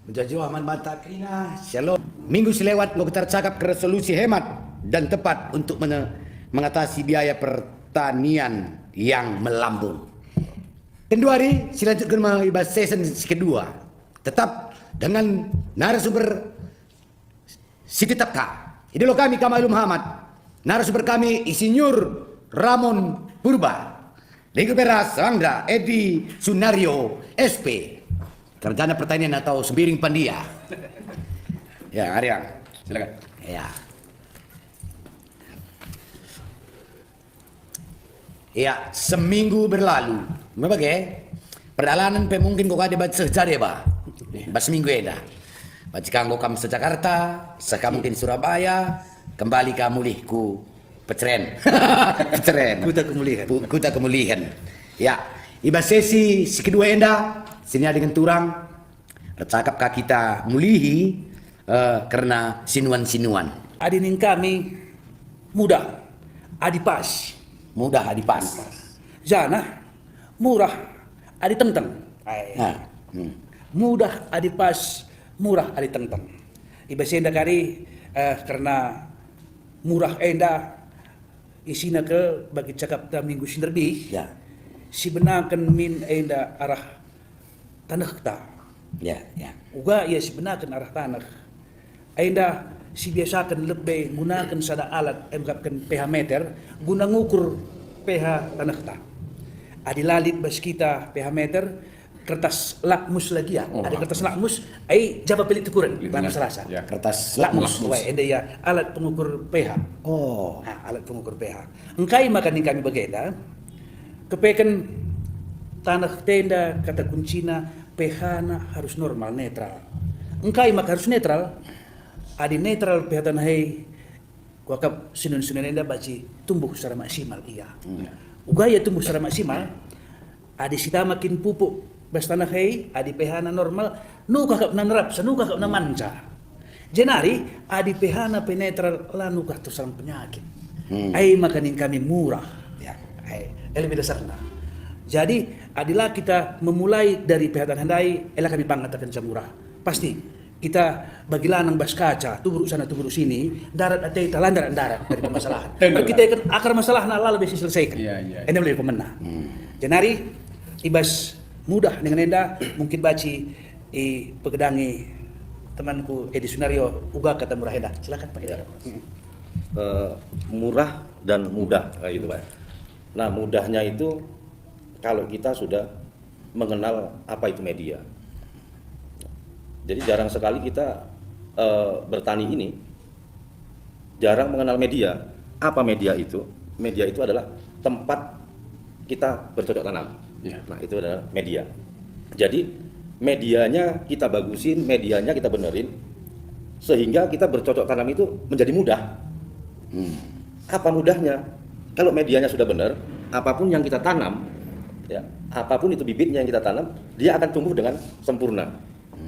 Menjajah aman mata krina, shalom. Minggu selewat kita cakap ke resolusi hemat dan tepat untuk mengatasi biaya pertanian yang melambung. Kedua hari, silaturahmi membahas season kedua. Tetap dengan narasumber Siti Tapka. Idola kami Kamalul Muhammad. Narasumber kami Insinyur Ramon Purba. Lego Beras, Rangga, Edi Sunario, SP. Sarjana Pertanian atau Sembiring Pandia. Ya, Arya, silakan. Ya. Ya, seminggu berlalu. Membagai perjalanan mungkin kau ada baca sehari ba. Bas minggu eda. Baca kanggo kam se Jakarta, sekam mungkin Surabaya, kembali kamu lihku peceren. Peceren. Kuta kemulihan. Ya, iba sesi si kedua enda. Sini dengan turang, cakap kita mulihi karena sinuan-sinuan. Adinin kami mudah, adipas. Mudah adipas. Jana, murah, adi tenteng. Mudah, adipas, murah, adi tenteng. Iba senda kari karena murah enda isina ke bagi cakap ta minggu sinerbi. Ya. Si benakan min enda arah tanah kita. Ya, ya. Uga ia sebenarnya arah tanah. Ainda si biasakan lebih gunakan sada alat emkapkan pH meter guna ngukur pH tanah kita. Adi lalit bas kita pH meter kertas lakmus lagi ya. Ada kertas lakmus, ai jaba pelit ukuran bana selasa. Ya, kertas lakmus. Wah, enda ya alat pengukur pH. Oh, Alat pengukur pH. Engkai makan kami bagenda kepekan tanah tenda kata kuncinya pH-na harus normal netral. Engkai maka harus netral. Adi netral pH tanah hei kuakap sinun-sinun enda baci tumbuh secara maksimal iya. Uga ya tumbuh secara maksimal. Adi sita makin pupuk bas tanah hei adi pH-na normal nu kakap na nerapsa nu kakap na manca. Jenari adi pH-na penetral lanu kah sarang penyakit. Ai makanin kami murah. Ya, ai lebih dasarna. Jadi, adilah kita memulai dari pihak handai, elah kami pangatakan murah. Pasti kita bagi lanang bas kaca, tubur sana tubur sini, darat atau kita landar darat dari permasalahan. Kita akan akar masalah na lebih selesaikan. Ini lebih pemenang. Janari ibas mudah dengan enda mungkin baci pegedangi temanku Edi Sunario uga kata murah enda. Silakan Pak Edi. Murah dan mudah kayak gitu Pak. Nah mudahnya itu kalau kita sudah mengenal apa itu media. Jadi jarang sekali kita bertani ini jarang mengenal media. Apa media itu? Media itu adalah tempat kita bercocok tanam. Ya. Nah itu adalah media. Jadi medianya kita bagusin, medianya kita benerin, sehingga kita bercocok tanam itu menjadi mudah. Apa mudahnya? Kalau medianya sudah benar, apapun yang kita tanam, ya, apapun itu bibitnya yang kita tanam, dia akan tumbuh dengan sempurna.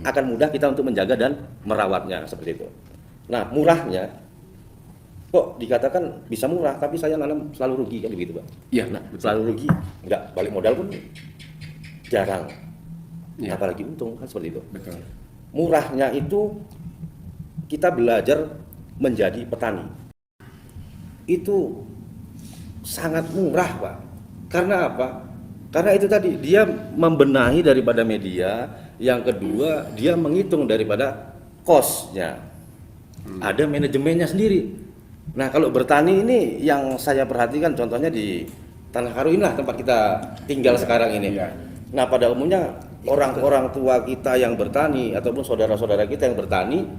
Akan mudah kita untuk menjaga dan merawatnya seperti itu. Nah, murahnya kok dikatakan bisa murah, tapi saya nanam selalu rugi kan begitu, Pak? Iya, nah, selalu rugi. Enggak, balik modal pun jarang. Ya. Apalagi untung kan seperti itu. Betul. Murahnya itu kita belajar menjadi petani. Itu sangat murah, Pak. Karena apa? Karena itu tadi dia membenahi daripada media, yang kedua dia menghitung daripada cost-nya. Ada manajemennya sendiri. Nah, kalau bertani ini yang saya perhatikan contohnya di Tanah Karu inilah tempat kita tinggal sekarang ini. Nah, pada umumnya orang-orang tua kita yang bertani ataupun saudara-saudara kita yang bertani,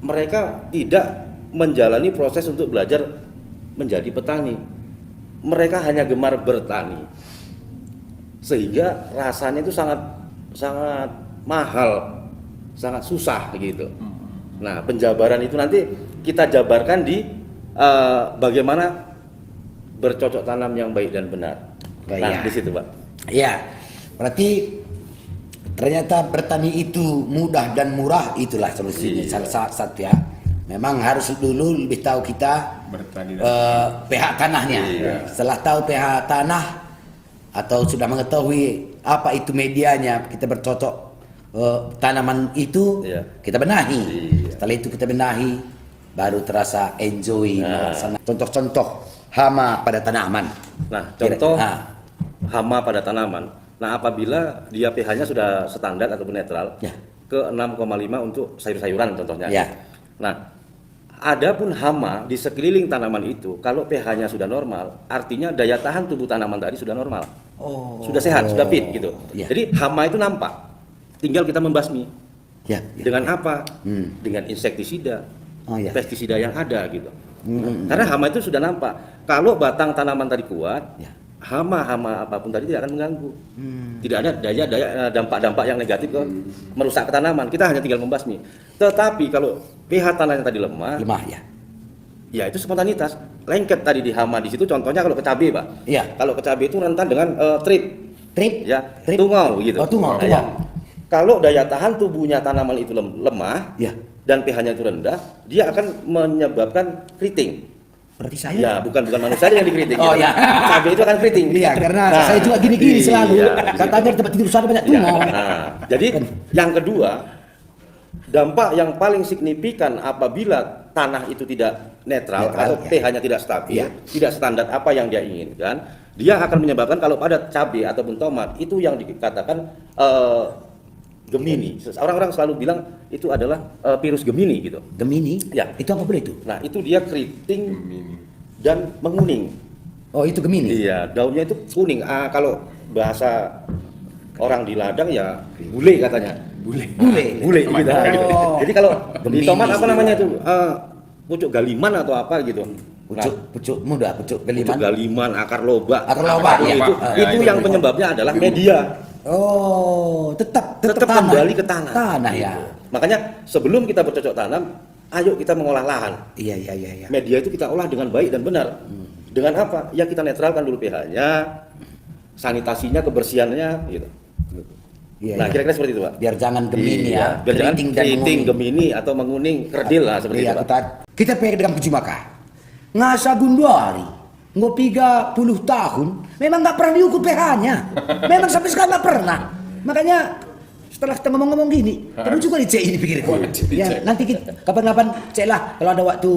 mereka tidak menjalani proses untuk belajar menjadi petani. Mereka hanya gemar bertani. Sehingga rasanya itu sangat mahal, sangat susah begitu. Nah, penjabaran itu nanti kita jabarkan di bagaimana bercocok tanam yang baik dan benar. Nah, di situ, Pak. Ya. Berarti ternyata bertani itu mudah dan murah, itulah solusinya. Salah satu ya. Memang harus dulu lebih tahu kita pH tanahnya. Setelah tahu pH tanah atau sudah mengetahui apa itu medianya, kita bercocok tanaman itu Iya. kita benahi. Iya. Setelah itu kita benahi, baru terasa enjoy Nah. melaksanakan contoh-contoh hama pada tanaman. Nah, contoh Nah. hama pada tanaman. Nah, apabila dia pH-nya sudah standar ataupun netral, Ya. ke 6,5 untuk sayur-sayuran contohnya. Ya. Nah, adapun hama di sekeliling tanaman itu, kalau pH-nya sudah normal, artinya daya tahan tubuh tanaman tadi sudah normal. Sudah sehat, sudah fit gitu. Ya. Jadi hama itu nampak. Tinggal kita membasmi. Ya, ya. Dengan apa? Hmm. Dengan insektisida, Oh, ya. pestisida yang ada gitu. Hmm. Karena hama itu sudah nampak. Kalau batang tanaman tadi kuat, Ya. hama apapun tadi tidak akan mengganggu. Hmm. Tidak ada dampak-dampak yang negatif ke merusak ke tanaman. Kita hanya tinggal membasmi. Tetapi kalau pH tanahnya tadi lemah, Lemah ya. ya itu spontanitas. Lengket tadi di hama di situ. Contohnya kalau ke cabai, Pak. Iya. Kalau ke cabai itu rentan dengan trip, Trip. ya, Trip. tungau gitu. Oh, tungau, Nah, ya. tungau. Kalau daya tahan tubuhnya tanaman itu lemah Ya. dan pH-nya itu rendah, dia akan menyebabkan keriting. Berarti saya. Ya, bukan manusia yang dikeriting. Oh, gitu. ya. Cabai itu akan keriting. Iya, karena Nah, saya juga gini-gini iya, selalu. iya. Katanya di tempat tidur saya banyak Ya, tungau. nah, jadi yang kedua, dampak yang paling signifikan apabila tanah itu tidak netral, Netral, atau ya. pH-nya tidak stabil, Ya. tidak standar apa yang dia inginkan, dia akan menyebabkan kalau pada cabai ataupun tomat itu yang dikatakan Gemini. Orang-orang selalu bilang itu adalah virus Gemini gitu. Gemini. Ya. Itu apa boleh itu? Nah, itu dia keriting dan menguning. Oh, itu Gemini. Iya, daunnya itu kuning. Kalau bahasa orang di ladang ya bule katanya. Bule. Bule gitu. Oh. Jadi kalau di Gemini tomat apa sih. namanya itu? Pucuk galiman atau apa gitu. Pucuk muda, pucuk Pucuk geliman. galiman, akar lobak. Akar lobak, Itu, ya. itu, Ah, itu yang penyebabnya adalah media. Oh, tetap Tetap tanah. kembali ke tanah. Tanah ya. Makanya sebelum kita bercocok tanam, ayo kita mengolah lahan. Iya, iya, iya, iya. Media itu kita olah dengan baik dan benar. Dengan apa? Ya kita netralkan dulu pH-nya, sanitasinya, kebersihannya gitu. Iya, Nah, iya. kira-kira seperti itu, Pak. Biar jangan Gemini Iya, ya. biar jangan Keriting dan keriting, menguning. Gemini atau menguning, kerdil lah seperti Iya, itu, Pak. kita pegang kujumaka. Ngasa gunduari. Ngopi 30 tahun, memang nggak pernah diukur pH-nya. Memang sampai sekarang nggak pernah. Makanya setelah kita ngomong-ngomong gini, perlu juga dicek ini pikirku. Ya, nanti kita kapan-kapan cek lah kalau ada waktu.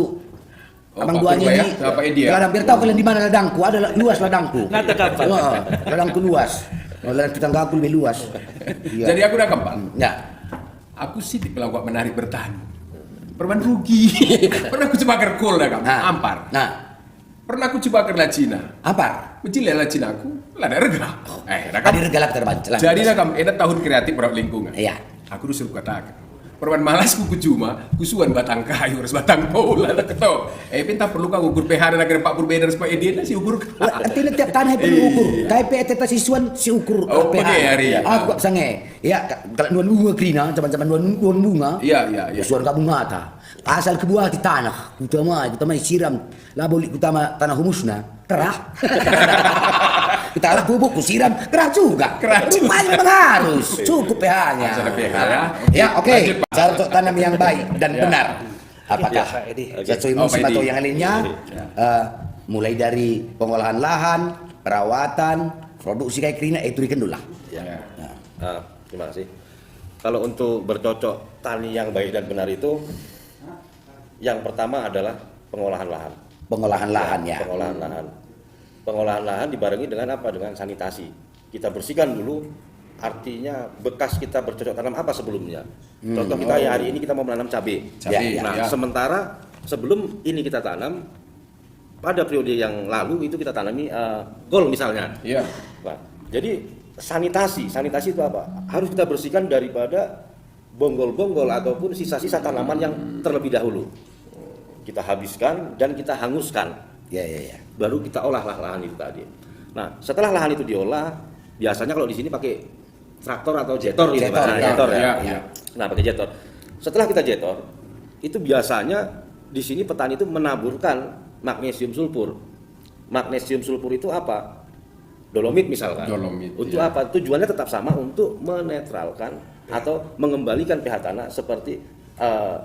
Abang Pak duanya Purba ya, ini, Pak Edia. kalau biar tahu kalian di mana ladangku, ada luas ladangku. Nanti kapan? Wah, ladangku luas. Ladang tetangga aku lebih luas. Iya. Jadi aku udah kembang. Ya. Aku sih di pelawak menarik bertani. Perban rugi. Pernah aku coba kerkul dah kamu, ampar. Nah, Pernah aku coba kerla Cina. apa? Mencilela Cina aku, lah ada rega. Dah Tadi kamu. regalak terbancelan. Jadi dah kamu, ada tahun kreatif berat lingkungan. Iya. Aku disuruh katakan. Perban malas ku cuma, kusuan batang kayu, harus batang bola, dah ketau. Pinta perlu kau ukur pH dan akhirnya Pak Purba dan supaya dia si ukur. Artinya tiap tanah perlu ukur. Kaya PET siswan si ukur Oh, pH. bener, hari ya. Aku tak sange. Ya, kalau nuan bunga krina, zaman-zaman nuan bunga. Iya, iya, iya. Suan ka bunga ta. Asal kebuah di tanah, utama siram. Labolik utama tanah humusna, kerah. Kita harus bubuk, siram, kerah juga. Kerah juga. Rupanya memang harus. Cukup pH-nya. Harus ada pH ya. Ya, oke. Lanjut, Pak. Cara untuk tanam yang baik dan Ya. benar. Apakah Pak Edi. sesuai Oh, musim Pak atau Edi. yang lainnya? Mulai dari pengolahan lahan, perawatan, produksi kayak krina, itu ikan dulu lah. Ya. Terima kasih. Kalau untuk bercocok tani yang baik dan benar itu, yang pertama adalah pengolahan lahan. Pengolahan lahan ya. Pengolahan lahan. Pengolahan lahan dibarengi dengan apa? Dengan sanitasi. Kita bersihkan dulu. Artinya bekas kita bercocok tanam apa sebelumnya. Contoh kita ya hari ini kita mau menanam cabai. Cabai, Nah, ya. sementara sebelum ini kita tanam, pada periode yang lalu itu kita tanami kol misalnya. Iya. Nah, jadi sanitasi itu apa? Harus kita bersihkan daripada bonggol-bonggol ataupun sisa-sisa tanaman yang terlebih dahulu. Kita habiskan dan kita hanguskan. Ya, ya, ya. Baru kita olahlah lahan itu tadi. Nah, setelah lahan itu diolah, biasanya kalau di sini pakai traktor atau jetor gitu, Jetor, Pak. ya, Jetor ya. ya, ya. Nah, pakai jetor. Setelah kita jetor, itu biasanya di sini petani itu menaburkan magnesium sulfur. Magnesium sulfur itu apa? Dolomit misalkan. Dolomit, Untuk ya. apa? Tujuannya tetap sama, untuk menetralkan atau mengembalikan pH tanah seperti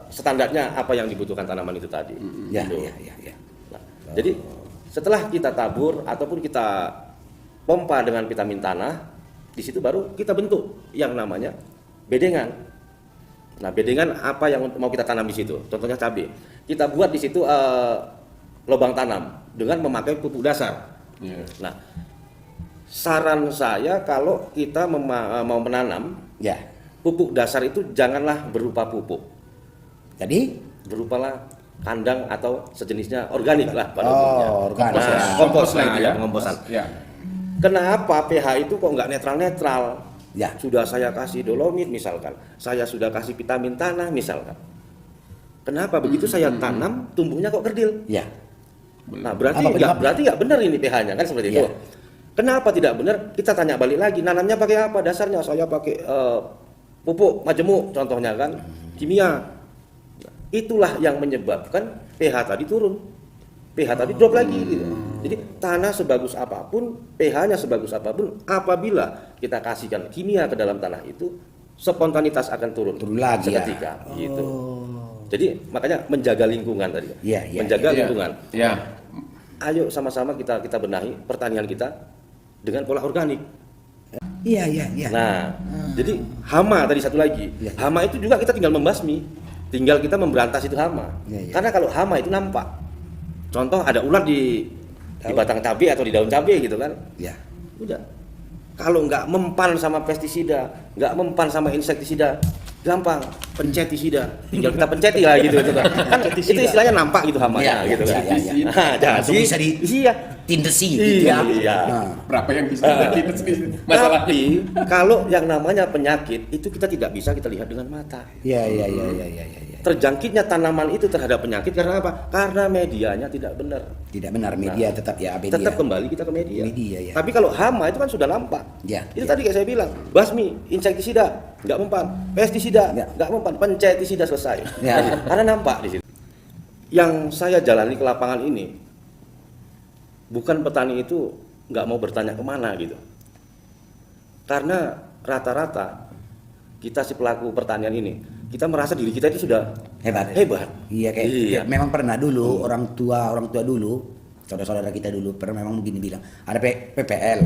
standarnya apa yang dibutuhkan tanaman itu tadi. Ya, Gitu. ya, ya, ya. Nah, jadi setelah kita tabur ataupun kita pompa dengan vitamin tanah, di situ baru kita bentuk yang namanya bedengan. Nah, bedengan apa yang mau kita tanam di situ? Contohnya cabai. Kita buat di situ lubang tanam dengan memakai pupuk dasar. Iya. Nah, saran saya kalau kita mau menanam, Ya. pupuk dasar itu janganlah berupa pupuk. Jadi Berupalah kandang atau sejenisnya organik lah pada Oh, umumnya. organik. Nah, Kompos kompos lah lah itu ya, ya. pengomposan. Ya. Kenapa pH itu kok nggak netral-netral? Ya. Sudah saya kasih dolomit misalkan, saya sudah kasih vitamin tanah misalkan. Kenapa begitu saya tanam tumbuhnya kok kerdil? ya. Nah berarti Apa penyebabnya? nggak benar ini pH-nya kan seperti itu. Ya. Kenapa tidak benar? Kita tanya balik lagi. Nanamnya pakai apa? Dasarnya saya pakai pupuk majemuk contohnya kan, kimia. Itulah yang menyebabkan pH tadi turun. pH tadi drop lagi gitu. Jadi tanah sebagus apapun, pH-nya sebagus apapun, apabila kita kasihkan kimia ke dalam tanah itu, spontanitas akan turun. Turun lagi ya. Seketika gitu. Jadi makanya menjaga lingkungan tadi. Iya, iya, Menjaga Iya. lingkungan. Ya. Ayo sama-sama kita benahi pertanian kita dengan pola organik. Iya, iya, iya. Nah, jadi hama tadi satu lagi. Iya. Hama itu juga kita tinggal membasmi. Tinggal kita memberantas itu hama. Iya, iya. Karena kalau hama itu nampak. Contoh ada ular di batang cabai atau di daun cabai gitu kan. Ya. Udah. Kalau nggak mempan sama pestisida, nggak mempan sama insektisida, gampang pencetisida. Tinggal kita penceti lah gitu. Kan itu istilahnya nampak gitu hamanya Iya, gitu iya, kan. iya, iya. Nah, Langsung jadi bisa di- iya. Tindesi gitu ya. Iya. Nah. Berapa yang bisa kita sendiri? Masalahnya. Tapi kalau yang namanya penyakit itu kita tidak bisa kita lihat dengan mata. Iya, iya, iya, iya, iya, iya. Terjangkitnya tanaman itu terhadap penyakit karena apa? Karena medianya tidak benar. Tidak benar, media tetap ya media. Tetap kembali kita ke media. Media, ya. Tapi kalau hama itu kan sudah nampak. Ya, Itu ya. tadi kayak saya bilang, basmi, insektisida nggak mempan, pestisida Ya. nggak mempan, pencetisida selesai. Ya. Karena nampak di situ. Yang saya jalani ke lapangan ini, bukan petani itu nggak mau bertanya kemana gitu. Karena rata-rata kita si pelaku pertanian ini, kita merasa diri kita itu sudah Hebat. hebat. Iya, kayak Iya. memang pernah dulu orang tua dulu, saudara-saudara kita dulu pernah memang begini bilang, ada PPL,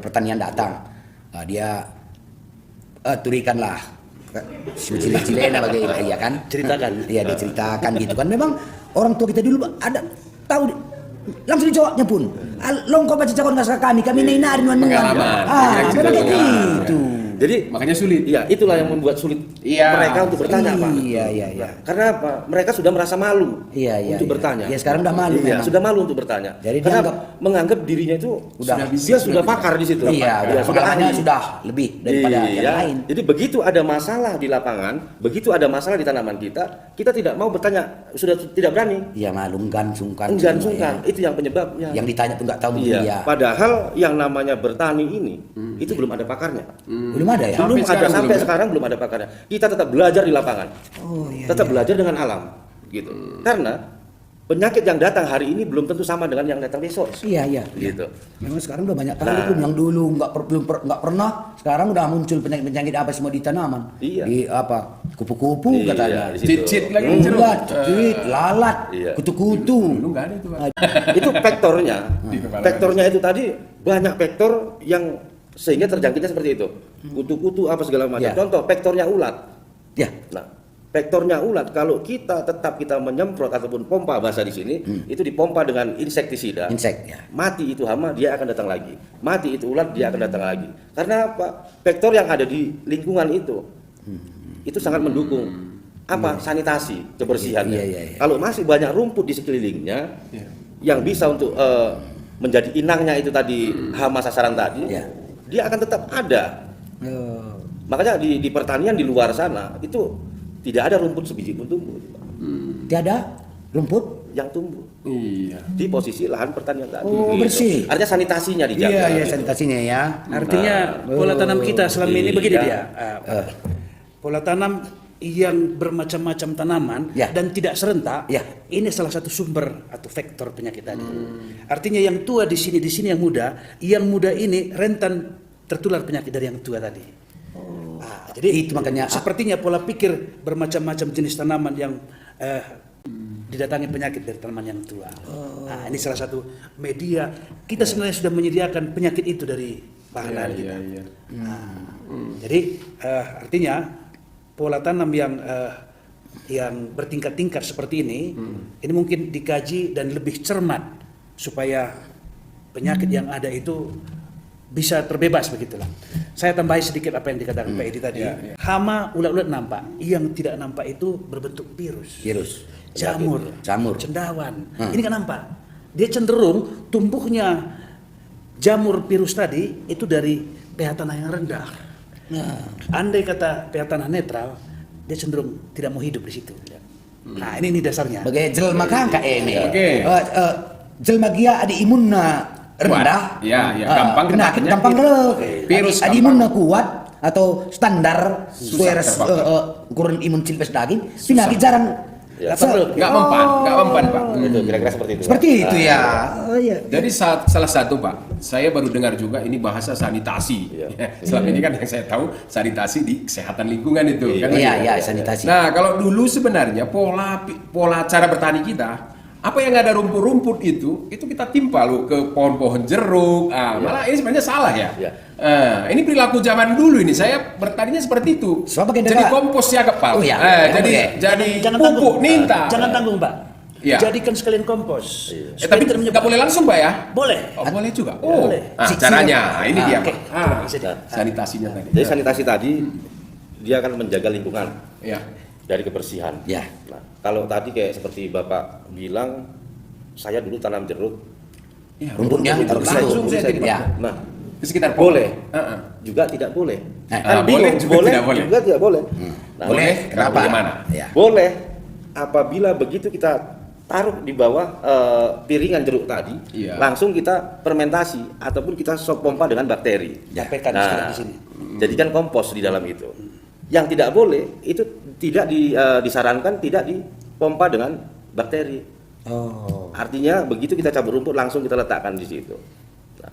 pertanian datang. Dia turikanlah cilik-ciliknya bagaimana ya kan? Ceritakan. Iya, diceritakan gitu kan. Memang orang tua kita dulu ada tahu langsung dijawabnya pun. Longkok baca cakap nggak kami nina nuan Pengalaman. memang kayak gitu. Jadi Makanya sulit. iya, itulah yang membuat sulit Iya. mereka untuk bertanya, Pak. Iya, iya, iya. Karena apa? Mereka sudah merasa malu Iya, iya, untuk iya. bertanya. Iya, sekarang udah malu Iya, memang. sudah malu untuk bertanya. Jadi karena dianggap- menganggap dirinya itu Sudah bisa, dia sudah sudah pakar di situ. Iya, Dia sudah pengalamannya ahli. sudah lebih daripada Iya. yang lain. Jadi begitu ada masalah di lapangan, begitu ada masalah di tanaman kita tidak mau bertanya, sudah tidak berani. Iya, malu, sungkan. Enggan semua, sungkan, ya. itu yang penyebabnya. Yang ditanya pun nggak tahu mungkin Iya. dia. Padahal yang namanya bertani ini itu belum ada pakarnya. Belum ada ya? Belum Sampai ada sekarang sampai belum, ya? sekarang belum ada pakarnya. Kita tetap belajar di lapangan. Oh iya. Tetap belajar dengan alam gitu. Karena penyakit yang datang hari ini belum tentu sama dengan yang datang besok. Iya, iya. Gitu. Memang sekarang udah banyak kali Nah. pun yang dulu nggak pernah, sekarang udah muncul penyakit apa semua di tanaman. Iya. Di apa? Kupu-kupu Iya, katanya. di situ. Cicit lagi. Ulat, cicit, lalat, Iya. kutu-kutu. Dulu nggak ada itu, Pak. Itu vektornya. Di kepala. Vektornya itu tadi banyak vektor yang sehingga terjangkitnya seperti itu. Kutu-kutu apa segala macam. Ya. Contoh vektornya ulat. Ya. Nah, vektornya ulat kalau kita menyemprot ataupun pompa bahasa di sini itu dipompa dengan insektisida. Insek ya. Mati itu hama, dia akan datang lagi. Mati itu ulat, dia akan datang lagi. Karena apa? Vektor yang ada di lingkungan itu sangat mendukung apa? Sanitasi, kebersihannya. Iya, iya, iya. Kalau masih banyak rumput di sekelilingnya Iya. yang bisa untuk menjadi inangnya itu tadi hama sasaran tadi, Iya. dia akan tetap ada. Oh. Makanya di pertanian di luar sana itu tidak ada rumput sebiji pun tumbuh Tiada rumput. yang tumbuh Iya. di posisi lahan pertanian tadi. Oh, bersih. Artinya sanitasinya dijaga. Iya, iya, gitu. sanitasinya ya. Artinya pola tanam kita selama ini begini Iya. dia. Pola tanam yang bermacam-macam tanaman Ya. dan tidak serentak. Ya. Ini salah satu sumber atau vektor penyakit tadi. Artinya yang tua di sini yang muda ini rentan tertular penyakit dari yang tua tadi. Jadi Itu makanya- sepertinya pola pikir bermacam-macam jenis tanaman yang didatangi penyakit dari tanaman yang tua. Nah, ini salah satu media kita sebenarnya sudah menyediakan penyakit itu dari bahan Iya, kita. iya, iya. Jadi artinya pola tanam yang bertingkat-tingkat seperti ini mungkin dikaji dan lebih cermat supaya penyakit yang ada itu bisa terbebas begitulah. Saya tambahi sedikit apa yang dikatakan Pak Edi tadi. Hama ulat-ulat nampak, yang tidak nampak itu berbentuk virus. Jamur, cendawan. Ini kan nampak. Dia cenderung tumbuhnya jamur virus tadi itu dari pH tanah yang rendah. Andai kata pH tanah netral, dia cenderung tidak mau hidup di situ. Nah, ini dasarnya. Bagai jelma kangka ini. Oke. Jelma gia ada imunna rendah. Gampang kena penyakit. Gampang Virus ada gampang. imunna kuat atau standar sesuai ukuran imun cilpes daging. Penyakit jarang. Nggak mempan Pak. Itu kira-kira seperti itu. Seperti itu ya. Oh, iya. Jadi salah satu Pak, saya baru dengar juga ini bahasa sanitasi. Selama ini kan yang saya tahu sanitasi di kesehatan lingkungan itu. Kan Iya, sanitasi. Nah kalau dulu sebenarnya pola cara bertani kita, apa yang ada rumput-rumput itu kita timpa loh ke pohon-pohon jeruk. Malah ini sebenarnya salah ya. Ini perilaku zaman dulu ini. Saya bertaninya seperti itu. Jadi kompos ya kepal. Jadi pupuk ninta. Jangan tanggung Pak. Iya. Jadikan sekalian kompos. Tapi nggak boleh langsung Pak ya? Boleh. Boleh juga. Boleh. Caranya ini dia Oke. Pak. Sanitasinya tadi. Jadi sanitasi tadi dia akan menjaga lingkungan Ya. dari kebersihan. Ya. Nah, kalau tadi kayak seperti Bapak bilang, saya dulu tanam jeruk. Rumputnya taruh ke situ. Langsung saya Ya. timpa. Nah, Di sekitar pohon. boleh, juga tidak boleh. Boleh juga tidak boleh. juga tidak boleh. Nah, Boleh, kenapa? Bagaimana? Ya. Boleh apabila begitu kita taruh di bawah piringan jeruk tadi, Iya. langsung kita fermentasi ataupun kita sok pompa dengan bakteri. Sampaikan Nah, di sini. jadikan kompos di dalam itu. Yang tidak boleh itu tidak disarankan tidak dipompa dengan bakteri. Artinya begitu kita cabut rumput langsung kita letakkan di situ. Nah,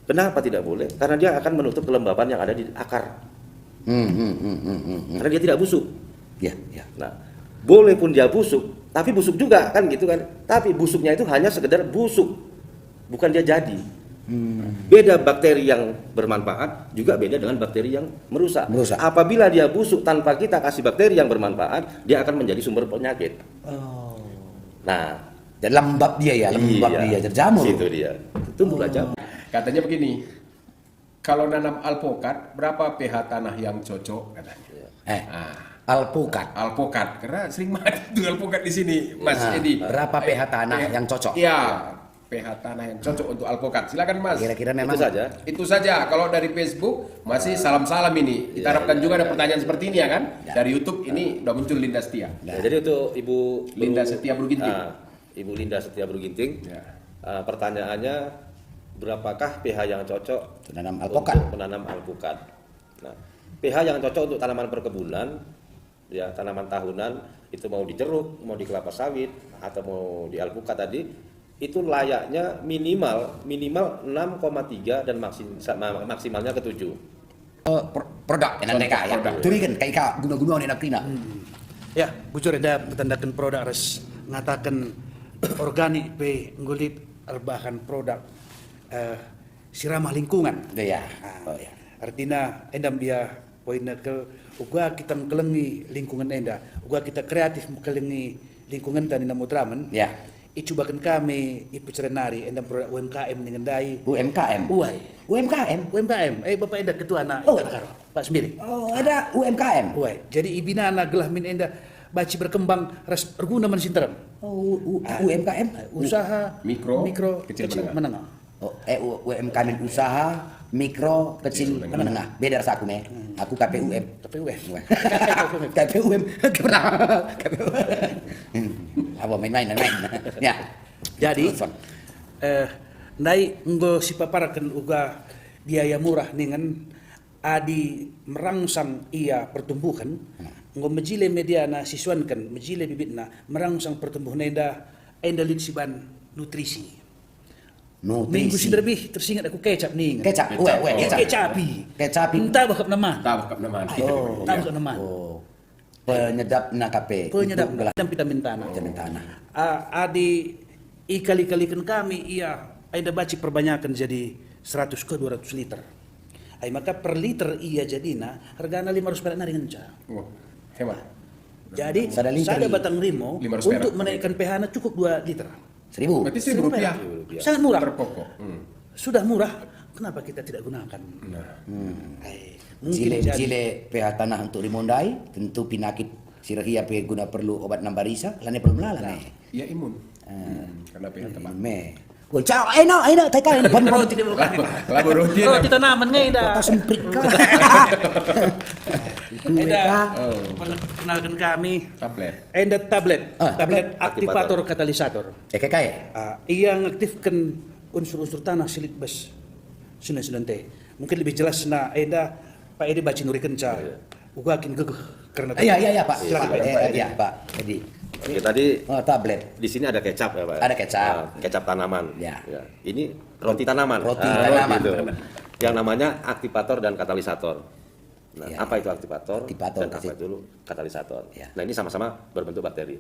kenapa tidak boleh? Karena dia akan menutup kelembapan yang ada di akar. Karena dia tidak busuk. Ya. Nah, boleh pun dia busuk, tapi busuk juga kan gitu kan. Tapi busuknya itu hanya sekedar busuk, bukan dia jadi. Beda bakteri yang bermanfaat juga beda dengan bakteri yang merusak. Apabila dia busuk tanpa kita kasih bakteri yang bermanfaat, dia akan menjadi sumber penyakit. Nah, Dan lembab dia ya, dia terjamur. Situ dia. Tumbuhlah jamur. Katanya begini, kalau nanam alpukat, berapa pH tanah yang cocok katanya? Alpukat. Alpukat, karena sering banget itu alpukat di sini, Mas Edi. Berapa pH tanah yang cocok? Iya, pH tanah yang cocok untuk alpukat. Silakan Mas. Kira-kira memang Itu saja. Itu saja. Kalau dari Facebook masih salam-salam ini. Kita harapkan juga ada pertanyaan seperti ini ya kan? Dari YouTube ini udah muncul Linda Setia. Nah, jadi untuk Linda Setia Bruginting. Ibu Linda Setia Bruginting, Ya. pertanyaannya berapakah pH yang cocok menanam alpukat? untuk menanam alpukat? Nah, pH yang cocok untuk tanaman perkebunan, ya tanaman tahunan, itu mau di jeruk, mau di kelapa sawit, atau mau di alpukat tadi, itu layaknya minimal 6,3 dan maksimalnya ke 7. Produk yang nanti kaya. Turikan kayak guna-guna ni nak kena. Ya, bujur ada bertandakan produk harus ngatakan organik pe ngulit bahan produk siramah lingkungan. Ya. Artinya endam dia poinnya ke uga kita mengkelengi lingkungan enda, uga kita kreatif mengkelengi lingkungan tani namudraman. Ya. Icubakan kami ipucerenari endam produk UMKM dengan dai. UMKM. UMKM. Bapak enda ketua anak Pak Sembiring. Oh, ada UMKM. Jadi ibina anak gelah min enda baci berkembang res berguna man sinteram. UMKM. Usaha Mikro, kecil kecil, menengah. UMKM usaha mikro kecil menengah. Beda rasa aku Aku KPUM. KPUM. Apa main-main. Ya. Jadi nai nggo sipaparakan uga biaya murah dengan adi merangsang ia pertumbuhan nggo mejile mediana siswankan mejile bibitna merangsang pertumbuhan enda litsiban nutrisi. Minggu sih lebih tersingat aku kecap nih. Kecap. Kecapi. Entah bakap nama. Tabak nama. Entah bakap nama. Penyedap nakape. Penyedap dan vitamin tanah. Adi ikali-kalikan kami ia ada baci perbanyakan jadi 100 ke 200 liter. Ay maka per liter iya jadina hargana 500 perak na dengan ca. Wah, hemat. Jadi Sada liter sada batang rimo 500 untuk perak. menaikkan pH-nya cukup 2 liter. 1000. Berarti Rp1.000 Sangat murah. per pokok. Sudah murah, kenapa kita tidak gunakan? Ay, mungkin jadi Jile pH tanah untuk rimondai, tentu penyakit sirahia pe guna perlu obat nambarisa, lane perlu melala Iya imun. Karena pH tepat. Me. Woi, ciao, enak, tai pon roti di bukan. Labu roti. Roti tanaman ngai dah. semprit ka. Kenalkan kami. Tablet. Enda tablet, Ah, tablet aktivator katalisator. Kayak Ia mengaktifkan unsur-unsur tanah silit bas sunan teh. Mungkin lebih jelas na Enda Pak Edi baca nuri kenca. Ugakin gegeh karena Iya, Pak. Silakan, Pak. Iya, Pak. Jadi, Oke, tadi tablet. di sini ada kecap ya Pak. Ada kecap. Nah, kecap tanaman. Ya. Ini roti tanaman. Roti Ah, tanaman. gitu. Yang namanya aktivator dan katalisator. Nah, Ya. apa itu aktivator, Aktivator, dan apa itu katalisator? Ya. Nah, ini sama-sama berbentuk bakteri.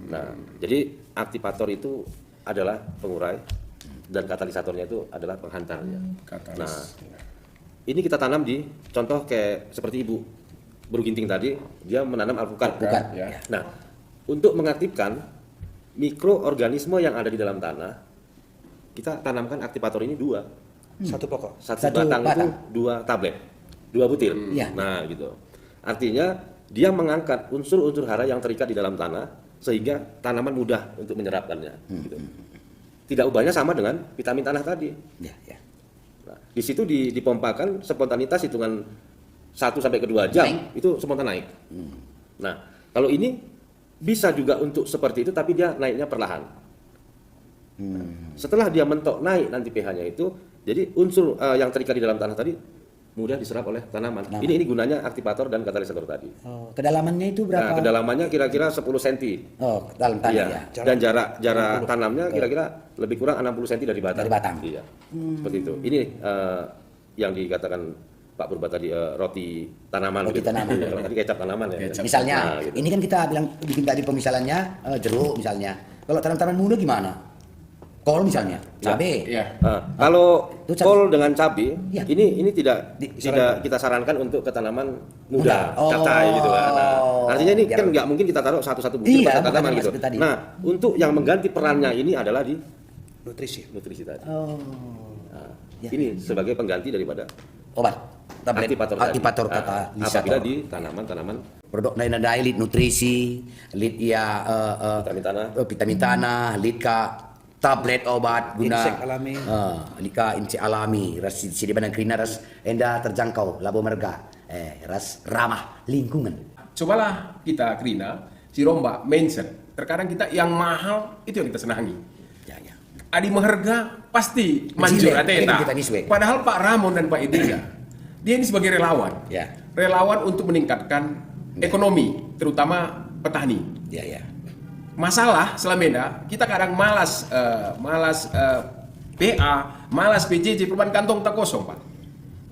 Nah, jadi aktivator itu adalah pengurai dan katalisatornya itu adalah penghantarnya. Katalis. Nah, ini kita tanam di contoh kayak seperti Ibu Buru Ginting tadi, dia menanam alpukat. Alpukat, ya. Nah, untuk mengaktifkan mikroorganisme yang ada di dalam tanah, kita tanamkan aktivator ini 2. Satu pokok. Satu Satu batang batang. itu 2 tablet, 2 butir. Iya. Nah, gitu. Artinya dia mengangkat unsur-unsur hara yang terikat di dalam tanah sehingga tanaman mudah untuk menyerapkannya. Gitu. Tidak ubahnya sama dengan vitamin tanah tadi. Ya. Nah, di situ dipompakan spontanitas hitungan 1 sampai ke 2 jam itu spontan naik. Nah, kalau ini bisa juga untuk seperti itu tapi dia naiknya perlahan. Setelah dia mentok naik nanti pH-nya itu, jadi unsur yang terikat di dalam tanah tadi mudah diserap oleh tanaman. Ini gunanya aktivator dan katalisator tadi. Oh, kedalamannya itu berapa? Nah, kedalamannya kira-kira 10 cm. Oh, dalam tanah Iya. ya. Dan jarak tanamnya kira-kira lebih kurang 60 cm dari batang. Dari batang. Iya. Seperti itu. Ini yang dikatakan Pak Purba tadi roti tanaman. Roti gitu. tanaman. Kalau tadi kecap tanaman ya. Kecap. Misalnya, Nah, gitu. ini kan kita bilang bikin tadi pemisalannya jeruk misalnya. Kalau tanaman muda gimana? Kol misalnya, cabe. Iya. Kalau Itu cabai. kol dengan cabai, Iya. ini tidak kita sarankan untuk ke tanaman muda, Muda. Oh. capcay gitu kan. Nah, artinya ini Biar- kan nggak mungkin kita taruh satu-satu butir Iya, pada tanaman makanya gitu. seperti tadi. Nah, untuk yang mengganti perannya ini adalah di Nutrisi. nutrisi tadi. Oh. Nah, Ya. Ini sebagai pengganti daripada Obat. Tablet. aktivator tadi. kata Nah, apabila di tanaman-tanaman produk lain ada lead nutrisi, lead ya vitamin tanah. vitamin tanah, lead ka tablet obat guna Insek alami. lead ka insek alami, ras sidi badan krina ras enda terjangkau labo marga, ras ramah lingkungan. Cobalah kita Krina, si Romba, mention. Terkadang kita yang mahal itu yang kita senangi. Ya, ya. Adi Maharga pasti manjur Jile, ini ateta. kita niswe. Padahal Pak Ramon dan Pak Edega, dia ini sebagai relawan. Ya. Relawan untuk meningkatkan ekonomi, terutama petani. Ya, ya. Masalah Selameda, kita kadang malas PA, malas PJJ, perubahan kantong tak kosong, Pak.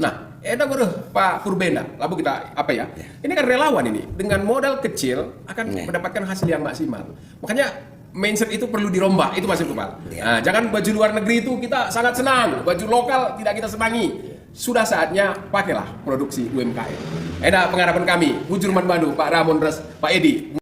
Nah, ada Pak Purbenda, lalu kita apa ya? Ini kan relawan ini, dengan modal kecil akan mendapatkan hasil yang maksimal. Makanya mindset itu perlu dirombak, itu Mas Iqbal. Nah, jangan baju luar negeri itu kita sangat senang, baju lokal tidak kita senangi. Sudah saatnya pakailah produksi UMKM. Ada pengharapan kami, Hujur Man Bandu, Pak Ramon Ras, Pak Edi.